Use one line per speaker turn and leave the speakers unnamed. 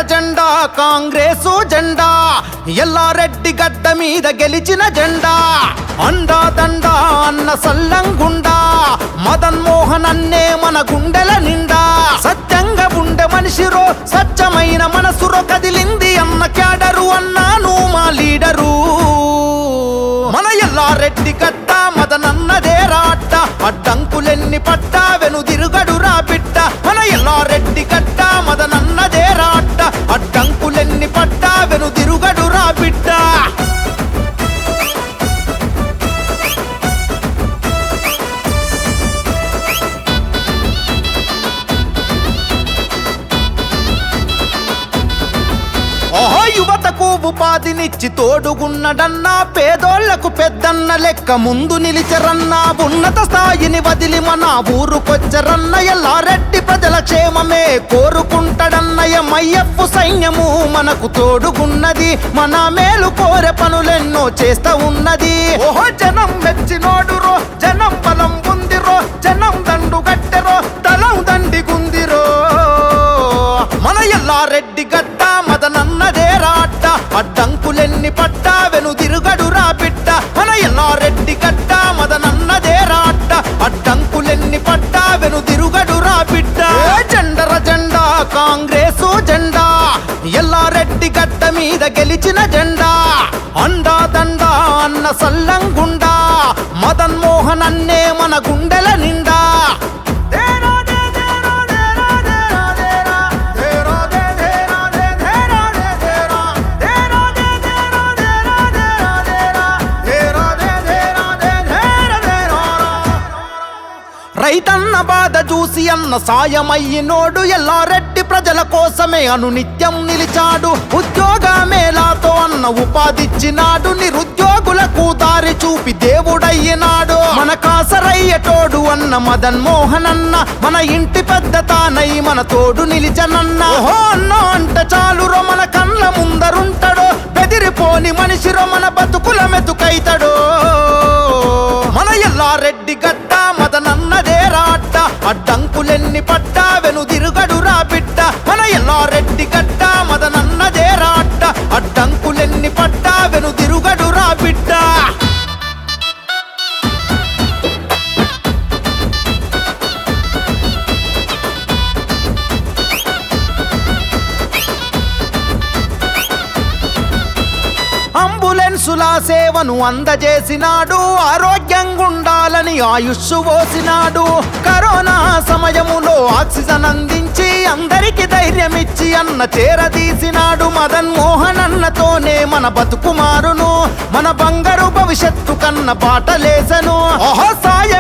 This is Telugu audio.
జెండా కాంగ్రెసు జెండా ఎల్లారెడ్డి గడ్డ మీద గెలిచిన జెండా అండా దండా అన్న సల్లంగుండా మదన్ మోహన్ అన్నే మన గుండెల నిండా సత్యంగా ఉండే మనిషిరో సత్యమైన మనసురో కదిలింది అన్న క్యాడరు అన్నాను మా లీడరు మన ఎల్లారెడ్డి గడ్డ మదనన్నదే రాట అడ్డంకులెన్ని పట్టా వెనుదిరుగడు రా బిడ్డ మన ఎల్లారెడ్డి గడ్డ మదనన్నదే రాట అడ్డంకులెన్ని పట్టా వెనుదిరుగడు రా బిడ్డ ఓహో యువతకు ఉపాధినిచ్చి తోడుగున్నడన్నా పేదోళ్లకు పెద్దన్న లెక్క ముందు నిలిచరన్నా ఉన్నత స్థాయిని వదిలి మన ఊరుకొచ్చరన్న ఎల్లారెడ్డి ప్రజల క్షేమమే కోరుకుంటాడన్నయ్య మయ్యప్పు సైన్యము మనకు తోడుగున్నది మన మేలు కోరే పనులెన్నో చేస్తా ఉన్నది ఓహో జనం మెచ్చినోడురో జనం బలం ఉందిరో జనం దండు గట్టెరో తలం దండిగుందిరో మన ఎల్లారెడ్డి గడ్డ మదనన్నదే రాట అడ్డంకులెన్ని పట్టా వెనుదిరుగడు రా బిడ్డ మన ఎల్లారెడ్డి గడ్డ మదనన్నదే రాట అడ్డంకులెన్ని పట్టా వెనుదిరుగడు రా బిడ్డ జెండర జెండా కాంగ్రెసు జెండా ఎల్లారెడ్డి గడ్డ మీద గెలిచిన జెండా అండా దండా అన్న సల్లంగుండా మదన్ మోహన్ అన్నే మన గుండెల నిండా రైతన్న బాధ చూసి అన్న సాయమయ్యినోడు ఎల్లారెడ్డి ప్రజల కోసమే అనునిత్యం నిలిచాడు ఉద్యోగ మేళాతో అన్న ఉపాధిచ్చినాడు నిరుద్యోగులకు దారి చూపి దేవుడయ్యినాడు మన కాసరయ్యటోడు అన్న మదన్ మోహన్ అన్న మన ఇంటి పెద్ద తానై మన తోడు నిలిచనన్న ఓహో అన్న అంట చాలురో మన కళ్ళ ముందరుంటాడో బెదిరిపోని మనిషిరో మన బతుకుల మెతుకైతాడో మన ఎల్లారెడ్డి గడ్డ మదనన్నదే రాట అడ్డంకులెన్ని పట్టా వెనుదిరుగడు రా బిడ్డ మన ఎల్లారెడ్డి గడ్డ మదనన్నదే రాట అడ్డంకులెన్ని పట్టా వెనుదిరుగడు రా బిడ్డ అంబులెన్సుల సేవను అందజేసినాడు ఆరోగ్యంగా ఉండాలని ఆయుష్ పోసినాడు కరోనా సమయములో ఆక్సిజన్ అందించి అందరికి ధైర్యం ఇచ్చి అన్న చేరదీసినాడు మదన్ మోహన్ అన్నతోనే మన బతుకు మారును మన బంగారు భవిష్యత్తు కన్న బాటలేసను ఓహో సాయ